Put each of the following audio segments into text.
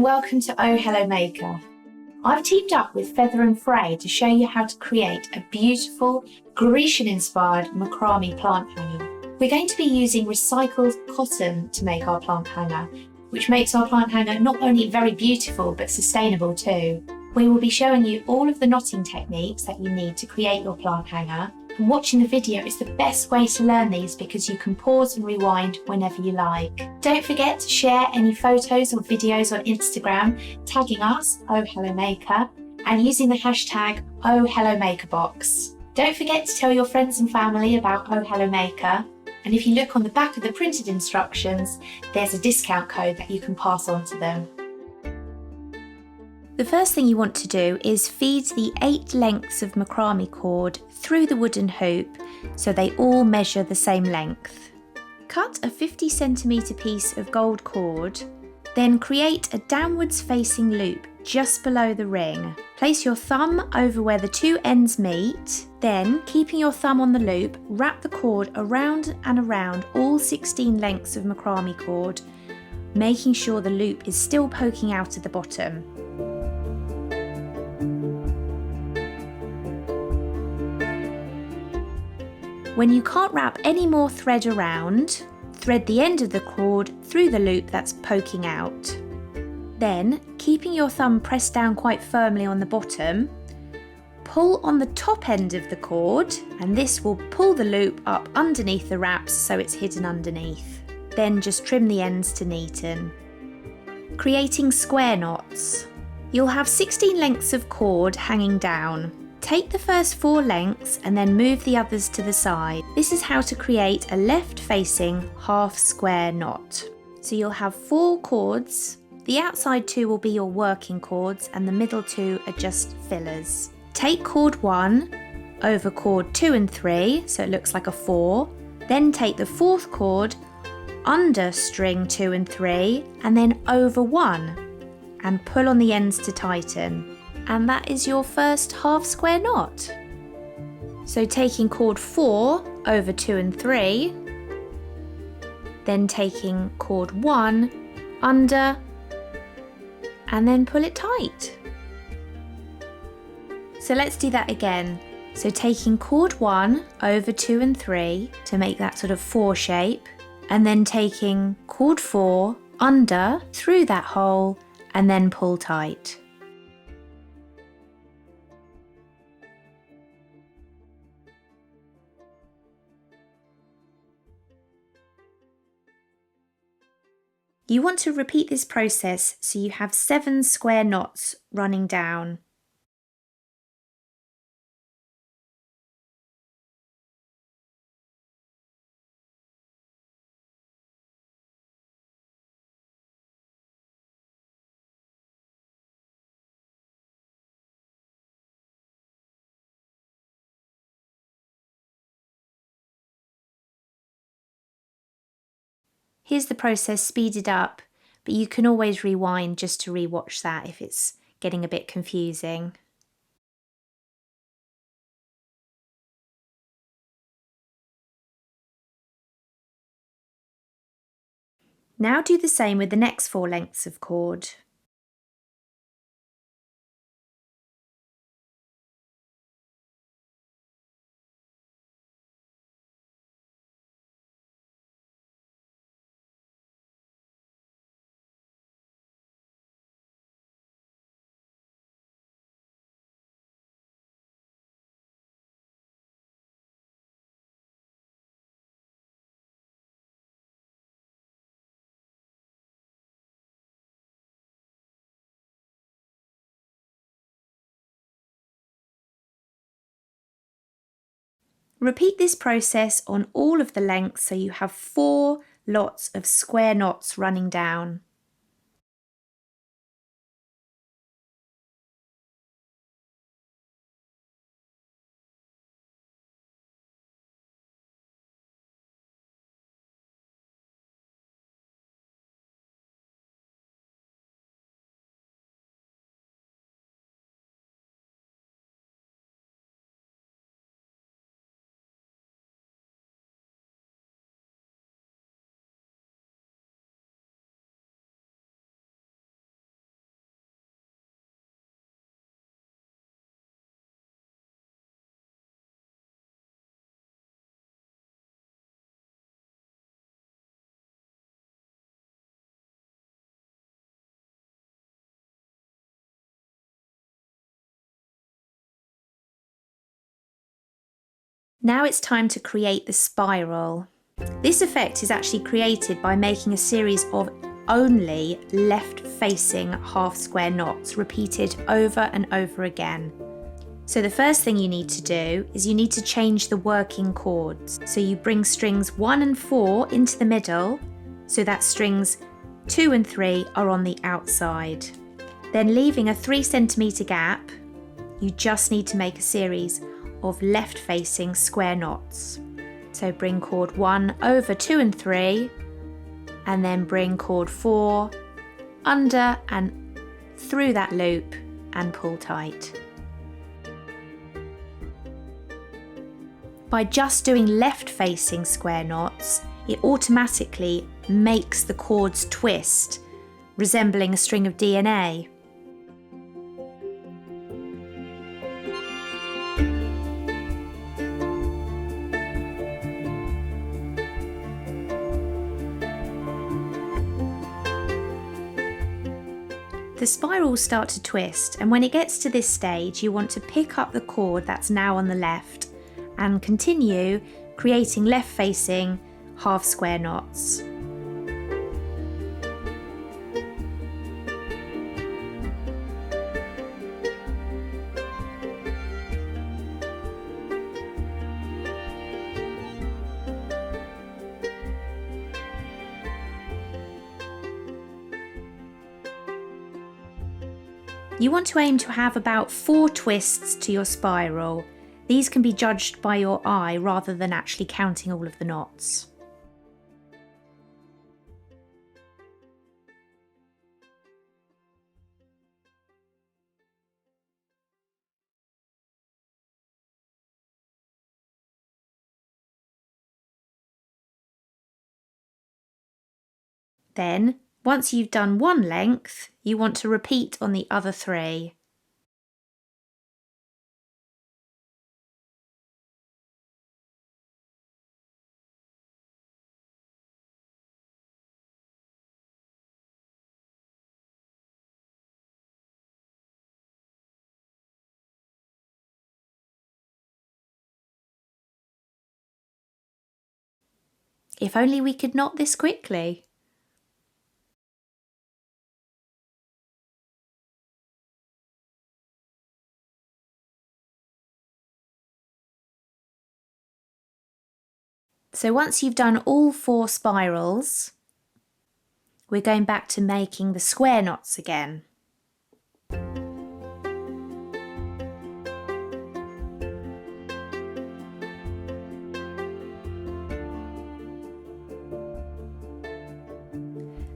welcome to Oh Hello Maker. I've teamed up with Feather and Fray to show you how to create a beautiful Grecian-inspired macrame plant hanger. We're going to be using recycled cotton to make our plant hanger, which makes our plant hanger not only very beautiful but sustainable too. We will be showing you all of the knotting techniques that you need to create your plant hanger, and watching the video is the best way to learn these because you can pause and rewind whenever you like. Don't forget to share any photos or videos on Instagram, tagging us, Oh Hello Maker, and using the hashtag Oh Hello Makerbox. Don't forget to tell your friends and family about Oh Hello Maker, and if you look on the back of the printed instructions, there's a discount code that you can pass on to them. The first thing you want to do is feed the 8 lengths of macrame cord through the wooden hoop so they all measure the same length. Cut a 50cm piece of gold cord, then create a downwards facing loop just below the ring. Place your thumb over where the two ends meet, then, keeping your thumb on the loop, wrap the cord around and around all 16 lengths of macrame cord, making sure the loop is still poking out at the bottom. When you can't wrap any more thread around, thread the end of the cord through the loop that's poking out. Then, keeping your thumb pressed down quite firmly on the bottom, pull on the top end of the cord, and this will pull the loop up underneath the wraps so it's hidden underneath. Then just trim the ends to neaten. Creating square knots. You'll have 16 lengths of cord hanging down. Take the first 4 lengths and then move the others to the side. This is how to create a left-facing half square knot. So you'll have 4 cords. The outside 2 will be your working cords and the middle 2 are just fillers. Take cord 1 over cord 2 and 3, so it looks like a 4. Then take the 4th cord under string 2 and 3 and then over 1 and pull on the ends to tighten. And that is your first half square knot. So taking cord 4 over 2 and 3, then taking cord 1 under, and then pull it tight. So let's do that again. So taking cord 1 over 2 and 3 to make that sort of 4 shape, and then taking cord 4 under through that hole and then pull tight. You want to repeat this process so you have 7 square knots running down. Here's the process speeded up, but you can always rewind just to re-watch that if it's getting a bit confusing. Now do the same with the next 4 lengths of cord. Repeat this process on all of the lengths so you have 4 lots of square knots running down. Now it's time to create the spiral. This effect is actually created by making a series of only left-facing half square knots repeated over and over again. So the first thing you need to do is you need to change the working chords. So you bring strings 1 and 4 into the middle, so that strings 2 and 3 are on the outside. Then leaving a 3 centimetre gap, you just need to make a series of left-facing square knots. So bring chord 1 over 2 and 3, and then bring chord 4 under and through that loop and pull tight. By just doing left-facing square knots, it automatically makes the chords twist, resembling a string of DNA. The spirals start to twist, and when it gets to this stage, you want to pick up the chord that's now on the left and continue creating left-facing half square knots. You want to aim to have about 4 twists to your spiral. These can be judged by your eye rather than actually counting all of the knots. Then, once you've done one length, you want to repeat on the other 3. If only we could knot this quickly. So once you've done all 4 spirals, we're going back to making the square knots again.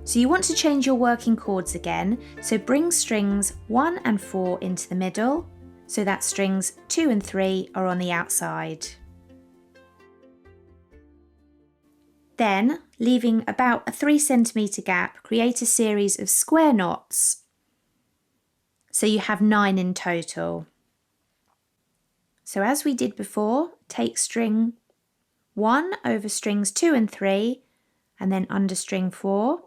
So you want to change your working chords again, so bring strings 1 and 4 into the middle, so that strings 2 and 3 are on the outside. Then, leaving about a 3 centimetre gap, create a series of square knots, so you have 9 in total. So as we did before, take string 1 over strings 2 and 3, and then under string 4,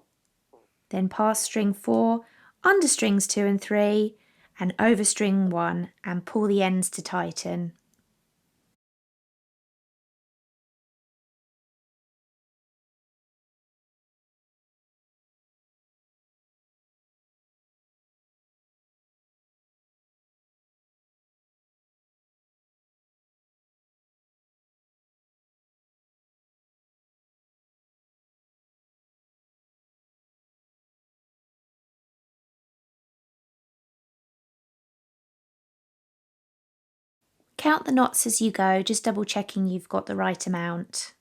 then pass string 4, under strings 2 and 3, and over string 1, and pull the ends to tighten. Count the knots as you go, just double checking you've got the right amount.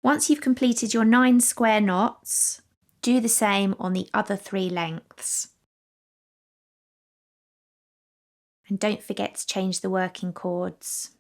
Once you've completed your 9 square knots, do the same on the other 3 lengths. And don't forget to change the working chords.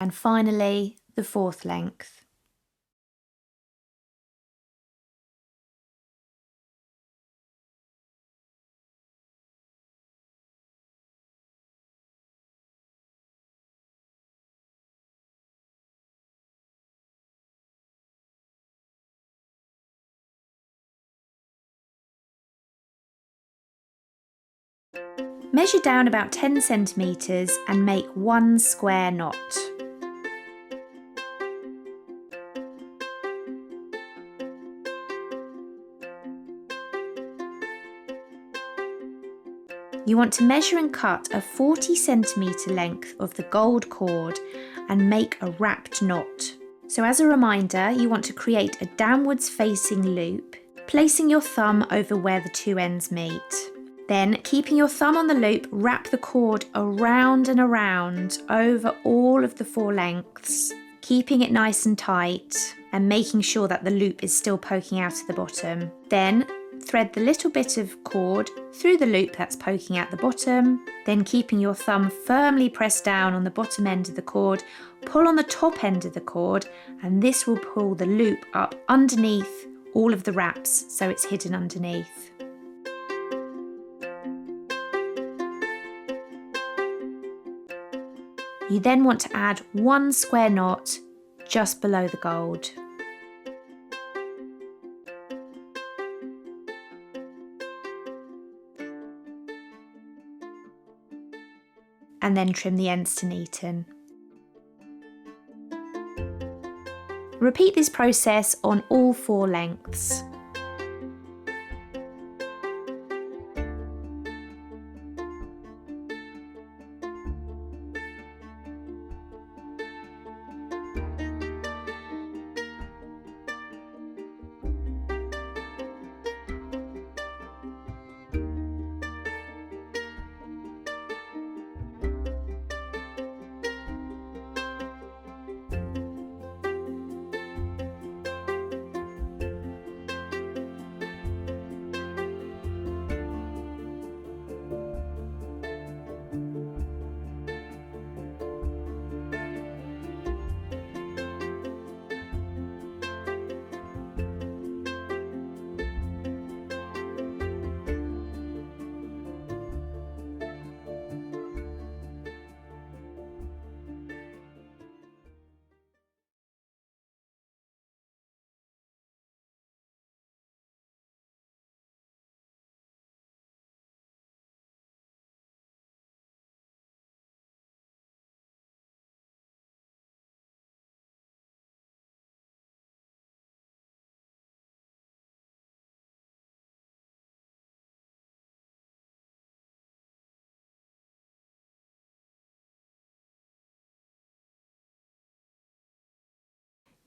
and finally the fourth length. Measure down about 10 centimetres and make one square knot. You want to measure and cut a 40 centimetre length of the gold cord and make a wrapped knot. So as a reminder, you want to create a downwards facing loop, placing your thumb over where the two ends meet. Then, keeping your thumb on the loop, wrap the cord around and around over all of the 4 lengths, keeping it nice and tight and making sure that the loop is still poking out of the bottom. Then, thread the little bit of cord through the loop that's poking out the bottom, then keeping your thumb firmly pressed down on the bottom end of the cord, pull on the top end of the cord, and this will pull the loop up underneath all of the wraps so it's hidden underneath. You then want to add one square knot just below the gold. And then trim the ends to neaten. Repeat this process on all 4 lengths.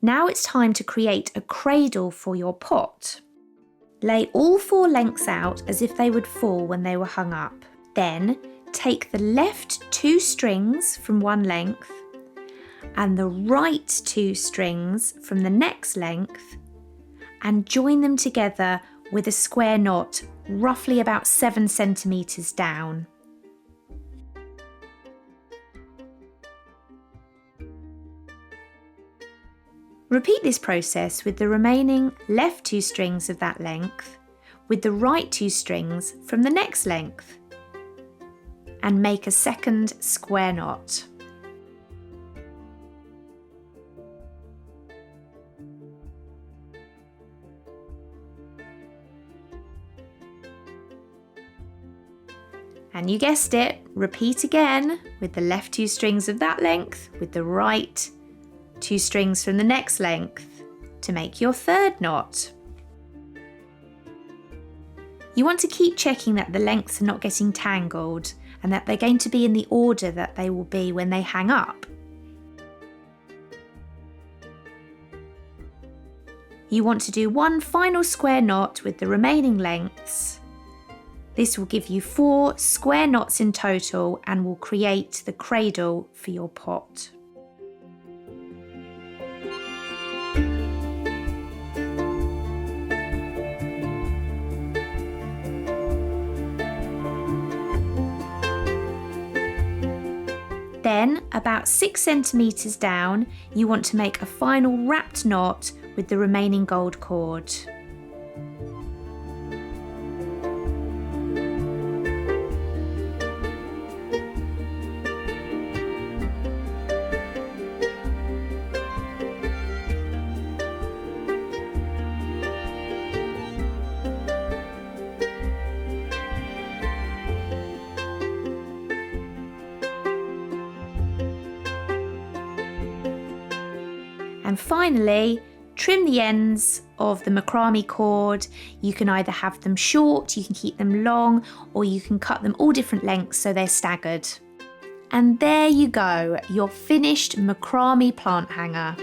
Now it's time to create a cradle for your pot. Lay all 4 lengths out as if they would fall when they were hung up. Then take the left 2 strings from one length and the right 2 strings from the next length and join them together with a square knot roughly about 7 centimetres down. Repeat this process with the remaining left 2 strings of that length, with the right 2 strings from the next length, and make a second square knot. And you guessed it, repeat again with the left 2 strings of that length, with the right 2 strings from the next length to make your third knot. You want to keep checking that the lengths are not getting tangled and that they're going to be in the order that they will be when they hang up. You want to do one final square knot with the remaining lengths. This will give you 4 square knots in total and will create the cradle for your pot. Then, about 6 centimetres down, you want to make a final wrapped knot with the remaining gold cord. And finally, trim the ends of the macrame cord. You can either have them short, you can keep them long, or you can cut them all different lengths so they're staggered. And there you go, your finished macrame plant hanger.